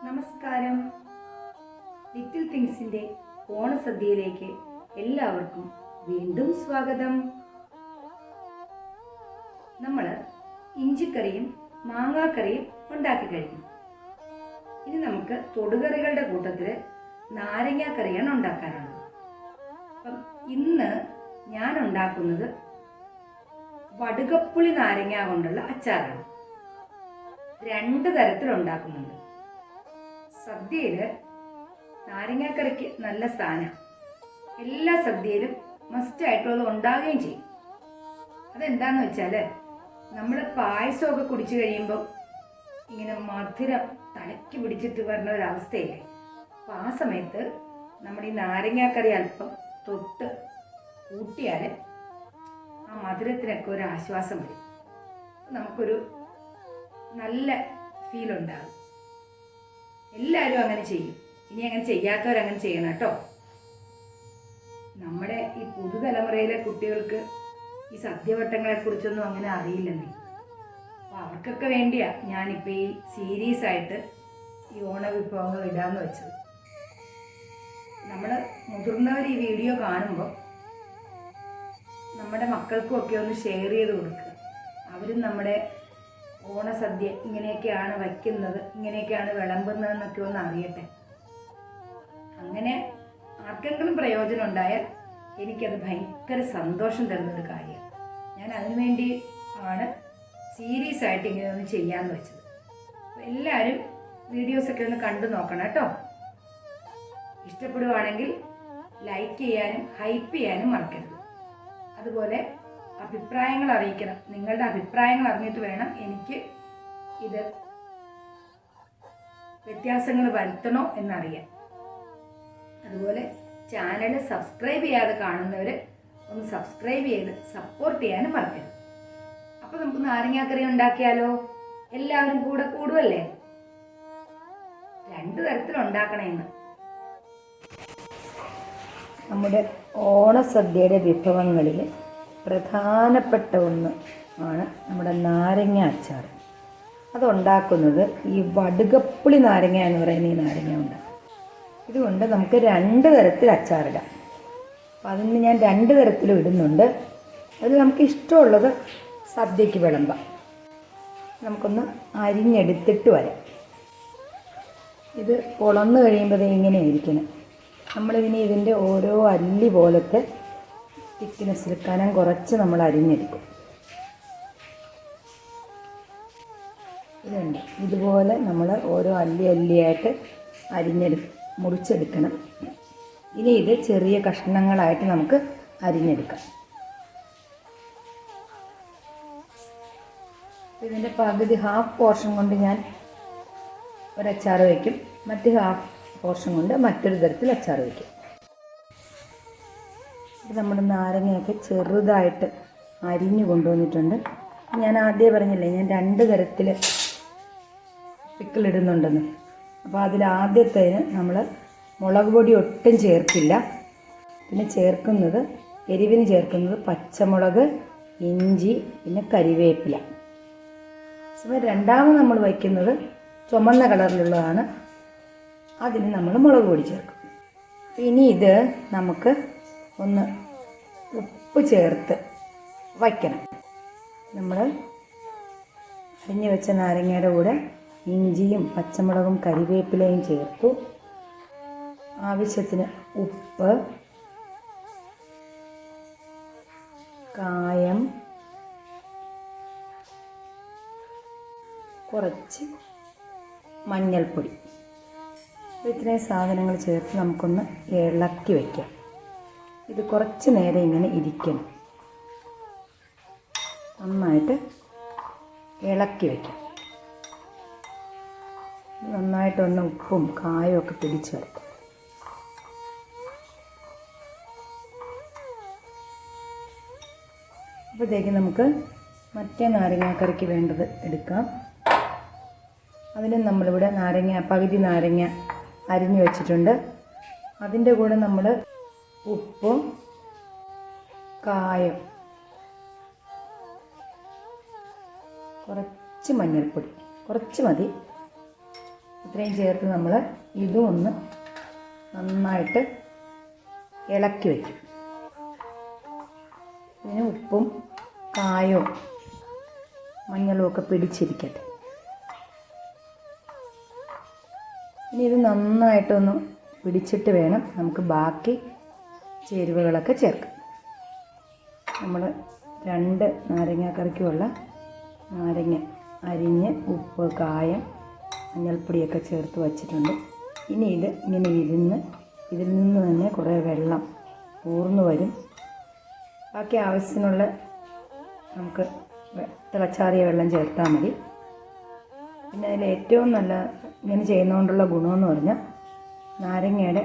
നമസ്കാരം. ലിറ്റിൽ തിങ്സിൻ്റെ ഓണസദ്യയിലേക്ക് എല്ലാവർക്കും വീണ്ടും സ്വാഗതം. നമ്മൾ ഇഞ്ചിക്കറിയും മാങ്ങാക്കറിയും ഉണ്ടാക്കി കഴിഞ്ഞു. ഇനി നമുക്ക് തൊടുകറികളുടെ കൂട്ടത്തിൽ നാരങ്ങാക്കറിയാണ് ഉണ്ടാക്കാനുള്ളത്. അപ്പം ഇന്ന് ഞാൻ ഉണ്ടാക്കുന്നത് വടുകപ്പുളി നാരങ്ങ കൊണ്ടുള്ള അച്ചാറാണ്. 2 തരത്തിൽ ഉണ്ടാക്കുന്നുണ്ട്. സദ്യയിൽ നാരങ്ങാക്കറിക്ക് നല്ല സ്ഥാനം. എല്ലാ സദ്യയിലും മസ്റ്റായിട്ടുള്ളത് ഉണ്ടാകുകയും ചെയ്യും. അതെന്താന്ന് വെച്ചാൽ നമ്മൾ പായസമൊക്കെ കുടിച്ചു കഴിയുമ്പോൾ ഇങ്ങനെ മധുരം തലയ്ക്ക് പിടിച്ചിട്ട് വരുന്ന ഒരവസ്ഥയില്ലേ. അപ്പം ആ സമയത്ത് നമ്മുടെ ഈ നാരങ്ങാക്കറി അല്പം തൊട്ട് കൂട്ടിയാൽ ആ മധുരത്തിനൊക്കെ ഒരു ആശ്വാസം വരും. നമുക്കൊരു നല്ല ഫീൽ ഉണ്ടാകും. എല്ലാവരും അങ്ങനെ ചെയ്യും. ഇനി അങ്ങനെ ചെയ്യാത്തവരങ്ങനെ ചെയ്യണം കേട്ടോ. നമ്മുടെ ഈ പുതുതലമുറയിലെ കുട്ടികൾക്ക് ഈ സദ്യവട്ടങ്ങളെക്കുറിച്ചൊന്നും അങ്ങനെ അറിയില്ലെന്നേ. അപ്പോൾ അവർക്കൊക്കെ വേണ്ടിയാ ഞാനിപ്പോൾ ഈ സീരീസായിട്ട് ഈ ഓണവിഭവങ്ങൾ ഇടാമെന്ന് വെച്ചത്. നമ്മൾ മുതിർന്നവർ ഈ വീഡിയോ കാണുമ്പോൾ നമ്മുടെ മക്കൾക്കും ഒക്കെ ഒന്ന് ഷെയർ ചെയ്ത് കൊടുക്കുക. അവരും നമ്മുടെ ഓണസദ്യ ഇങ്ങനെയൊക്കെയാണ് വയ്ക്കുന്നത്, ഇങ്ങനെയൊക്കെയാണ് വിളമ്പുന്നതെന്നൊക്കെ ഒന്ന് അറിയട്ടെ. അങ്ങനെ ആർക്കെങ്കിലും പ്രയോജനം ഉണ്ടായാൽ എനിക്കത് ഭയങ്കര സന്തോഷം തരുന്നൊരു കാര്യമാണ്. ഞാൻ അതിനുവേണ്ടി ആണ് സീരീസായിട്ട് ഇങ്ങനെ ഒന്ന് ചെയ്യാമെന്ന് വെച്ചത്. അപ്പോൾ എല്ലാവരും വീഡിയോസൊക്കെ ഒന്ന് കണ്ടു നോക്കണം കേട്ടോ. ഇഷ്ടപ്പെടുവാണെങ്കിൽ ലൈക്ക് ചെയ്യാനും ഹൈപ്പ് ചെയ്യാനും മറക്കരുത്. അതുപോലെ അഭിപ്രായങ്ങൾ അറിയിക്കണം. നിങ്ങളുടെ അഭിപ്രായങ്ങൾ അറിഞ്ഞിട്ട് വേണം എനിക്ക് ഇത് വ്യത്യാസങ്ങൾ വരുത്തണോ എന്നറിയാൻ. അതുപോലെ ചാനൽ സബ്സ്ക്രൈബ് ചെയ്യാതെ കാണുന്നവർ ഒന്ന് സബ്സ്ക്രൈബ് ചെയ്ത് സപ്പോർട്ട് ചെയ്യാനും മറക്കരുത്. അപ്പോൾ നമുക്ക് നാരങ്ങാക്കറി ഉണ്ടാക്കിയാലോ? എല്ലാവരും കൂടെ കൂടുമല്ലേ? 2 തരത്തിൽ ഉണ്ടാക്കണമെന്ന്. നമ്മുടെ ഓണസദ്യയുടെ വിഭവങ്ങളിൽ പ്രധാനപ്പെട്ട ഒന്ന് ആണ് നമ്മുടെ നാരങ്ങ അച്ചാർ. അതുണ്ടാക്കുന്നത് ഈ വടുകപ്പുളി നാരങ്ങ എന്ന് പറയുന്ന ഈ നാരങ്ങ ഉണ്ട്. ഇതുകൊണ്ട് നമുക്ക് 2 തരത്തിൽ അച്ചാറിടാം. അപ്പം അതിന് ഞാൻ 2 തരത്തിലും ഇടുന്നുണ്ട്. അതിൽ നമുക്ക് ഇഷ്ടമുള്ളത് സദ്യക്ക് വിളമ്പാം. നമുക്കൊന്ന് അരിഞ്ഞെടുത്തിട്ട് വരാം. ഇത് പൊളന്ന് കഴിയുമ്പോൾ ഇങ്ങനെ ആയിരിക്കണം. നമ്മളിതിന് ഇതിൻ്റെ ഓരോ അല്ലി പോലത്തെ തിക്നെസ്സിൽ കനം കുറച്ച് നമ്മൾ അരിഞ്ഞെടുക്കും. ഇതുണ്ട്. ഇതുപോലെ നമ്മൾ ഓരോ അല്ലിയായിട്ട് മുറിച്ചെടുക്കണം. ഇനി ഇത് ചെറിയ കഷ്ണങ്ങളായിട്ട് നമുക്ക് അരിഞ്ഞെടുക്കാം. ഇതിൻ്റെ പകുതി ഹാഫ് പോർഷൻ കൊണ്ട് ഞാൻ ഒരച്ചാർ വയ്ക്കും. മറ്റ് ഹാഫ് പോർഷൻ കൊണ്ട് മറ്റൊരു തരത്തിൽ അച്ചാർ വയ്ക്കും. ഇത് നമ്മുടെ നാരങ്ങയൊക്കെ ചെറുതായിട്ട് അരിഞ്ഞു കൊണ്ടുവന്നിട്ടുണ്ട്. ഞാൻ ആദ്യമേ പറഞ്ഞില്ലേ ഞാൻ 2 തരത്തിൽ പിക്കിളിടുന്നുണ്ടെന്ന്. അപ്പോൾ അതിൽ ആദ്യത്തേന് നമ്മൾ മുളക് പൊടി ഒട്ടും ചേർക്കില്ല. പിന്നെ ചേർക്കുന്നത് എരിവിന് ചേർക്കുന്നത് പച്ചമുളക്, ഇഞ്ചി, പിന്നെ കരിവേപ്പില. അപ്പോൾ രണ്ടാമത് നമ്മൾ വയ്ക്കുന്നത് ചുമന്ന കളറിലുള്ളതാണ്. അതിന് നമ്മൾ മുളക് പൊടി ചേർക്കും. ഇനി ഇത് നമുക്ക് ഒന്ന് ഉപ്പ് ചേർത്ത് വയ്ക്കണം. നമ്മൾ അരിഞ്ഞു വെച്ച നാരങ്ങയുടെ കൂടെ ഇഞ്ചിയും പച്ചമുളകും കരിവേപ്പിലയും ചേർത്തു. ആവശ്യത്തിന് ഉപ്പ്, കായം, കുറച്ച് മഞ്ഞൾപ്പൊടി. ഇത്രയും സാധനങ്ങൾ ചേർത്ത് നമുക്കൊന്ന് ഇളക്കി വയ്ക്കാം. ഇത് കുറച്ച് നേരം ഇങ്ങനെ ഇരിക്കണം. നന്നായിട്ട് ഇളക്കി വയ്ക്കാം. നന്നായിട്ടൊന്ന് ഉപ്പും കായവും ഒക്കെ പിടിച്ച് വരട്ടെ. അപ്പോഴത്തേക്ക് നമുക്ക് മറ്റേ നാരങ്ങാക്കറിക്ക് വേണ്ടത് എടുക്കാം. അതിന് നമ്മളിവിടെ പകുതി നാരങ്ങ അരിഞ്ഞു വെച്ചിട്ടുണ്ട്. അതിൻ്റെ കൂടെ നമ്മൾ ഉപ്പും കായം, കുറച്ച് മഞ്ഞൾപ്പൊടി, കുറച്ച് മതി, ഇത്രയും ചേർത്ത് നമ്മൾ ഇതും ഒന്ന് നന്നായിട്ട് ഇളക്കി വയ്ക്കും. ഇതിന് ഉപ്പും കായവും മഞ്ഞളും ഒക്കെ പിടിച്ചിരിക്കട്ടെ. ഇനി ഇത് നന്നായിട്ടൊന്ന് പിടിച്ചിട്ട് വേണം നമുക്ക് ബാക്കി ചേരുവകളൊക്കെ ചേർക്കാം. നമ്മൾ 2 നാരങ്ങാക്കറിക്കുള്ള നാരങ്ങ അരിഞ്ഞ് ഉപ്പ്, കായം, മഞ്ഞൾപ്പൊടിയൊക്കെ ചേർത്ത് വച്ചിട്ടുണ്ട്. ഇനി ഇത് ഇങ്ങനെ ഇതിൽ നിന്ന് തന്നെ കുറേ വെള്ളം ഊർന്നു വരും. ബാക്കി ആവശ്യത്തിനുള്ള നമുക്ക് തിളച്ചാറിയ വെള്ളം ചേർത്താൽ മതി. പിന്നെ അതിൽ ഏറ്റവും നല്ല ഇങ്ങനെ ചെയ്യുന്നതുകൊണ്ടുള്ള ഗുണമെന്ന് പറഞ്ഞാൽ നാരങ്ങയുടെ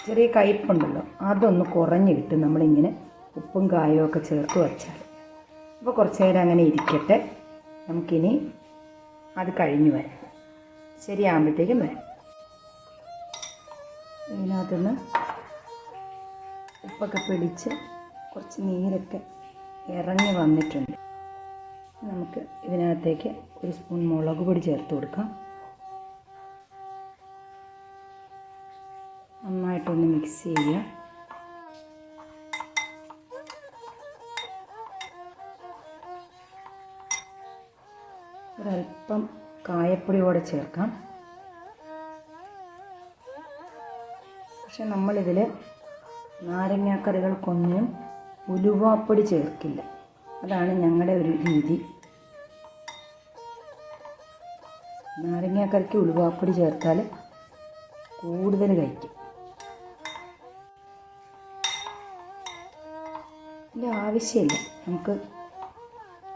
ചെറിയ കയ്പ്പുണ്ടല്ലോ, അതൊന്ന് കുറഞ്ഞ് കിട്ടും നമ്മളിങ്ങനെ ഉപ്പും കായവും ഒക്കെ ചേർത്ത് വച്ചാൽ. അപ്പോൾ കുറച്ച് നേരം അങ്ങനെ ഇരിക്കട്ടെ. നമുക്കിനി അത് കഴിഞ്ഞ് വരാം, ശരിയാകുമ്പോഴത്തേക്കും വരാം. ഇതിനകത്തുനിന്ന് ഉപ്പൊക്കെ പിടിച്ച് കുറച്ച് നീരൊക്കെ ഇറങ്ങി വന്നിട്ടുണ്ട്. നമുക്ക് ഇതിനകത്തേക്ക് 1 സ്പൂൺ മുളക് പൊടി ചേർത്ത് കൊടുക്കാം. നന്നായിട്ടൊന്ന് മിക്സ് ചെയ്യുക. ഒരല്പം കായപ്പൊടി കൂടെ ചേർക്കാം. പക്ഷെ നമ്മളിതിൽ നാരങ്ങാക്കറികൾക്കൊന്നും ഉലുവാപ്പൊടി ചേർക്കില്ല. അതാണ് ഞങ്ങളുടെ ഒരു രീതി. നാരങ്ങാക്കറിക്ക് ഉലുവാപ്പൊടി ചേർത്താൽ കൂടുതൽ കഴിക്കും. ഇതിൻ്റെ ആവശ്യമില്ല. നമുക്ക്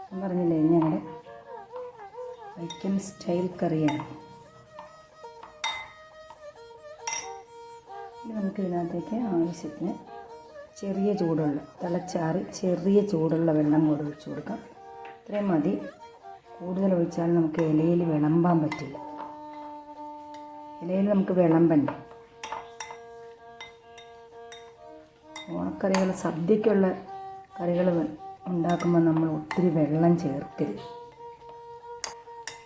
ഞാൻ പറഞ്ഞില്ലേ, ഞങ്ങളുടെ വൈക്കം സ്റ്റൈൽ കറിയാണ്. ഇനി നമുക്കിതിനകത്തേക്ക് ആവശ്യത്തിന് ചെറിയ ചൂടുള്ള തിളച്ചാറി ചെറിയ ചൂടുള്ള വെള്ളം കൂടെ ഒഴിച്ച് കൊടുക്കാം. ഇത്രയും മതി. കൂടുതൽ ഒഴിച്ചാൽ നമുക്ക് ഇലയിൽ വിളമ്പാൻ പറ്റില്ല. ഇലയിൽ നമുക്ക് വിളമ്പണ്ടേ. ഓണക്കറികൾ, സദ്യക്കുള്ള കറികൾ ഉണ്ടാക്കുമ്പോൾ നമ്മൾ ഒത്തിരി വെള്ളം ചേർക്കരുത്.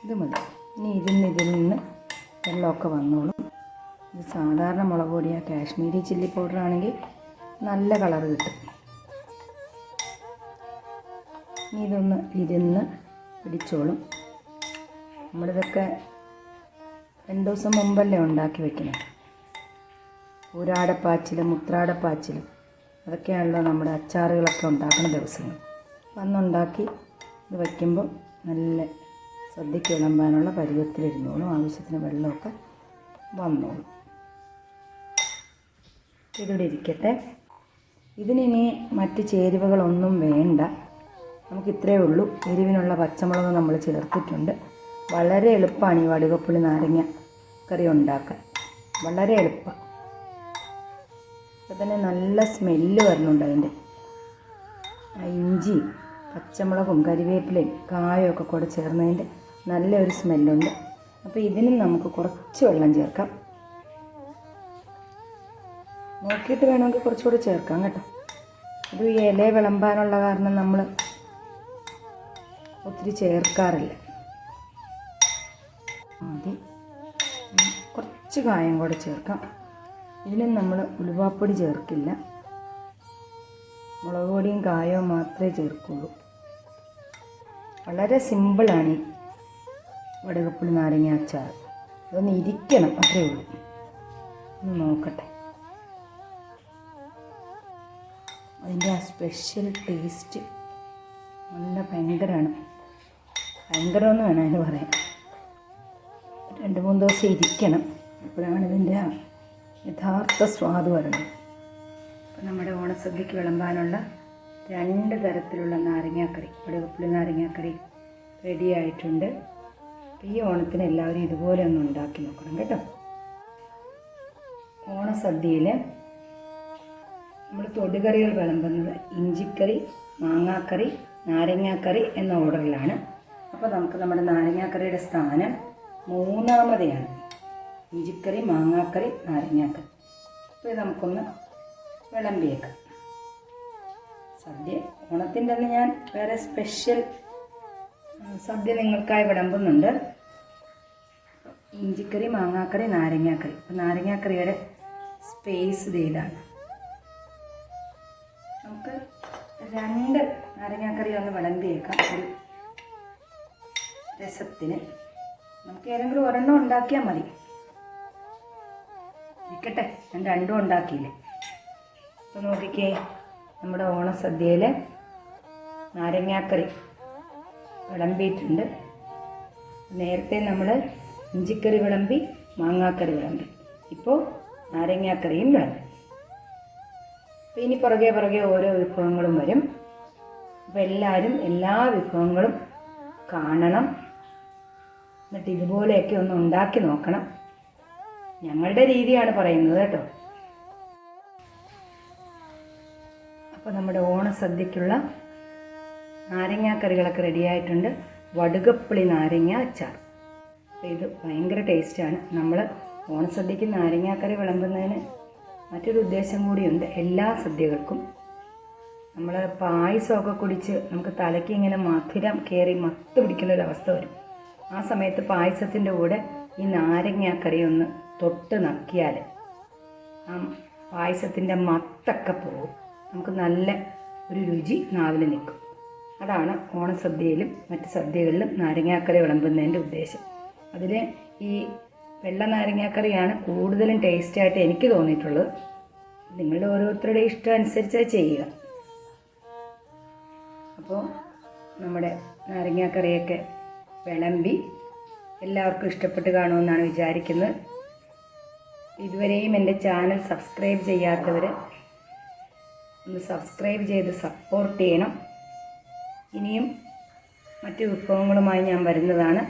ഇത് മതി. ഇനി ഇതിൽ നിന്ന് വെള്ളമൊക്കെ വന്നോളും. ഇത് സാധാരണ മുളക് പൊടിയാണ്. കാശ്മീരി ചില്ലി പൗഡർ ആണെങ്കിൽ നല്ല കളർ കിട്ടും. ഇനി ഇതൊന്ന് ഇരുന്ന് പിടിച്ചോളും. നമ്മളിതൊക്കെ 2 ദിവസം മുമ്പല്ലേ ഉണ്ടാക്കി വെക്കണം. ഊരാടപ്പാച്ചിലും ഉത്രാടപ്പാച്ചിലും അതൊക്കെയാണല്ലോ നമ്മുടെ അച്ചാറുകളൊക്കെ ഉണ്ടാക്കുന്ന ദിവസങ്ങൾ. അന്നുണ്ടാക്കി ഇത് വയ്ക്കുമ്പോൾ നല്ല സദ്യക്ക് വിളമ്പാനുള്ള പരുവത്തിലിരുന്നോളും. ആവശ്യത്തിന് വെള്ളമൊക്കെ വന്നോളും. ഇതിവിടെ ഇരിക്കട്ടെ. ഇതിനി മറ്റ് ചേരുവകളൊന്നും വേണ്ട. നമുക്കിത്രയേ ഉള്ളൂ. എരിവിനുള്ള പച്ചമുളക് നമ്മൾ ചേർത്തിട്ടുണ്ട്. വളരെ എളുപ്പമാണ് ഈ വടുകപ്പുളി നാരങ്ങ കറി ഉണ്ടാക്കാൻ. വളരെ എളുപ്പം. അപ്പോൾ തന്നെ നല്ല സ്മെല്ല് വരുന്നുണ്ട് അതിൻ്റെ. ഇഞ്ചിയും പച്ചമുളകും കരിവേപ്പിലയും കായവും ഒക്കെ കൂടെ ചേർന്നതിൻ്റെ നല്ലൊരു സ്മെല്ലുണ്ട്. അപ്പോൾ ഇതിനും നമുക്ക് കുറച്ച് വെള്ളം ചേർക്കാം. നോക്കിയിട്ട് വേണമെങ്കിൽ കുറച്ചുകൂടി ചേർക്കാം കേട്ടോ. ഇത് ഇല വിളമ്പാനുള്ള കാരണം നമ്മൾ ഒത്തിരി ചേർക്കാറില്ല. ആദ്യം കുറച്ച് കായം കൂടെ ചേർക്കാം. ഇതിനും നമ്മൾ ഉലുവാപ്പൊടി ചേർക്കില്ല. മുളക് പൊടിയും കായവും മാത്രമേ ചേർക്കുള്ളൂ. വളരെ സിമ്പിളാണ് ഈ വടുകപ്പുളി നാരങ്ങ അച്ചാർ. അതൊന്ന് ഇരിക്കണം, അത്രയേ ഉള്ളൂ. ഒന്ന് നോക്കട്ടെ. അതിൻ്റെ ആ സ്പെഷ്യൽ ടേസ്റ്റ് നല്ല ഭയങ്കരമാണ്. ഭയങ്കരമെന്ന് വേണം അതിന് പറയാൻ. 2-3 ദിവസം ഇരിക്കണം. അപ്പോഴാണ് ഇതിൻ്റെ ആ യഥാർത്ഥ സ്വാദ് വരുന്നത്. അപ്പോൾ നമ്മുടെ ഓണസദ്യക്ക് വിളമ്പാനുള്ള 2 തരത്തിലുള്ള നാരങ്ങാക്കറി, വടുകപ്പുളി നാരങ്ങാക്കറി റെഡി ആയിട്ടുണ്ട്. ഈ ഓണത്തിന് എല്ലാവരും ഇതുപോലെ ഒന്ന് ഉണ്ടാക്കി നോക്കണം കേട്ടോ. ഓണസദ്യയിൽ നമ്മൾ തൊടുകറികൾ വിളമ്പുന്നത് ഇഞ്ചിക്കറി, മാങ്ങാക്കറി, നാരങ്ങാക്കറി എന്ന ഓർഡറിലാണ്. അപ്പോൾ നമുക്ക് നമ്മുടെ നാരങ്ങാക്കറിയുടെ സ്ഥാനം 3-മതെയാണ്. ഇഞ്ചിക്കറി, മാങ്ങാക്കറി, നാരങ്ങാക്കറി. അപ്പോൾ ഇത് നമുക്കൊന്ന് വിളമ്പിയേക്കാം. സദ്യ ഓണത്തിൻ്റെ അന്ന് ഞാൻ വേറെ സ്പെഷ്യൽ സദ്യ നിങ്ങൾക്കായി വിളമ്പുന്നുണ്ട്. ഇഞ്ചിക്കറി, മാങ്ങാക്കറി, നാരങ്ങാക്കറി. അപ്പോൾ നാരങ്ങാക്കറിയുടെ സ്പേസ് ഇതാണ്. നമുക്ക് 2 നാരങ്ങാക്കറി ഒന്ന് വിളമ്പിയേക്കാം ഒരു രസത്തിന്. നമുക്ക് ഏതെങ്കിലും ഒരെണ്ണം ഉണ്ടാക്കിയാൽ മതി. ഇരിക്കട്ടെ, ഞാൻ 2 ഉണ്ടാക്കിയില്ലേ. അപ്പോൾ നോക്കിക്കേ, നമ്മുടെ ഓണസദ്യയിൽ നാരങ്ങാക്കറി വിളമ്പിയിട്ടുണ്ട്. നേരത്തെ നമ്മൾ ഇഞ്ചിക്കറി വിളമ്പി, മാങ്ങാക്കറി വിളമ്പി, ഇപ്പോൾ നാരങ്ങാക്കറിയും വിളമ്പി. അപ്പോൾ ഇനി പുറകെ ഓരോ വിഭവങ്ങളും വരും. അപ്പോൾ എല്ലാവരും എല്ലാ വിഭവങ്ങളും കാണണം. എന്നിട്ട് ഇതുപോലെയൊക്കെ ഒന്ന് ഉണ്ടാക്കി നോക്കണം. ഞങ്ങളുടെ രീതിയാണ് പറയുന്നത് കേട്ടോ. അപ്പോൾ നമ്മുടെ ഓണസദ്യക്കുള്ള നാരങ്ങാക്കറികളൊക്കെ റെഡിയായിട്ടുണ്ട്. വടുകപ്പുളി നാരങ്ങ അച്ചാർ. അപ്പോൾ ഇത് ഭയങ്കര ടേസ്റ്റാണ്. നമ്മൾ ഓണസദ്യക്ക് നാരങ്ങാക്കറി വിളമ്പുന്നതിന് മറ്റൊരു ഉദ്ദേശം കൂടിയുണ്ട്. എല്ലാ സദ്യകൾക്കും നമ്മൾ പായസമൊക്കെ കുടിച്ച് നമുക്ക് തലയ്ക്ക് ഇങ്ങനെ മധുരം കയറി മത്ത് പിടിക്കുന്നൊരവസ്ഥ വരും. ആ സമയത്ത് പായസത്തിൻ്റെ കൂടെ ഈ നാരങ്ങാക്കറി ഒന്ന് തൊട്ട് നക്കിയാൽ ആ പായസത്തിൻ്റെ മത്തൊക്കെ പോകും. നമുക്ക് നല്ല ഒരു രുചി നാവിൽ നിൽക്കും. അതാണ് ഓണസദ്യയിലും മറ്റ് സദ്യകളിലും നാരങ്ങാക്കറി വിളമ്പുന്നതിൻ്റെ ഉദ്ദേശം. അതിൽ ഈ വെള്ള നാരങ്ങാക്കറിയാണ് കൂടുതലും ടേസ്റ്റായിട്ട് എനിക്ക് തോന്നിയിട്ടുള്ളത്. നിങ്ങളുടെ ഓരോരുത്തരുടെ ഇഷ്ടം അനുസരിച്ച് ചെയ്യുക. അപ്പോൾ നമ്മുടെ നാരങ്ങാക്കറിയൊക്കെ വിളമ്പി എല്ലാവർക്കും ഇഷ്ടപ്പെട്ട് കാണുമെന്നാണ് വിചാരിക്കുന്നത്. ഇതുവരെയും എൻ്റെ ചാനൽ സബ്സ്ക്രൈബ് ചെയ്യാത്തവർ ഒന്ന് സബ്സ്ക്രൈബ് ചെയ്ത് സപ്പോർട്ട് ചെയ്യണം. ഇനിയും മറ്റു വിഭവങ്ങളുമായി ഞാൻ വരുന്നതാണ്.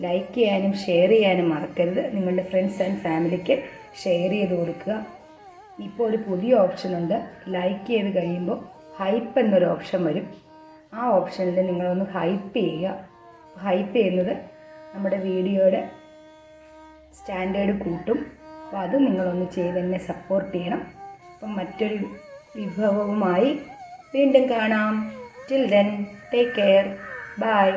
ലൈക്ക് ചെയ്യാനും ഷെയർ ചെയ്യാനും മറക്കരുത്. നിങ്ങളുടെ ഫ്രണ്ട്സ് ആൻഡ് ഫാമിലിക്ക് ഷെയർ ചെയ്ത് കൊടുക്കുക. ഇപ്പോൾ ഒരു പുതിയ ഓപ്ഷനുണ്ട്. ലൈക്ക് ചെയ്ത് കഴിയുമ്പോൾ ഹൈപ്പ് എന്നൊരു ഓപ്ഷൻ വരും. ആ ഓപ്ഷനിൽ നിങ്ങളൊന്ന് ഹൈപ്പ് ചെയ്യുക. ഹൈപ്പ് ചെയ്യുന്നത് നമ്മുടെ വീഡിയോയുടെ സ്റ്റാൻഡേർഡ് കൂട്ടും. അപ്പോൾ അത് നിങ്ങളൊന്ന് ചെയ്ത് എന്നെ സപ്പോർട്ട് ചെയ്യണം. അപ്പം മറ്റൊരു വിഭവവുമായി വീണ്ടും കാണാം. Till then take care. By.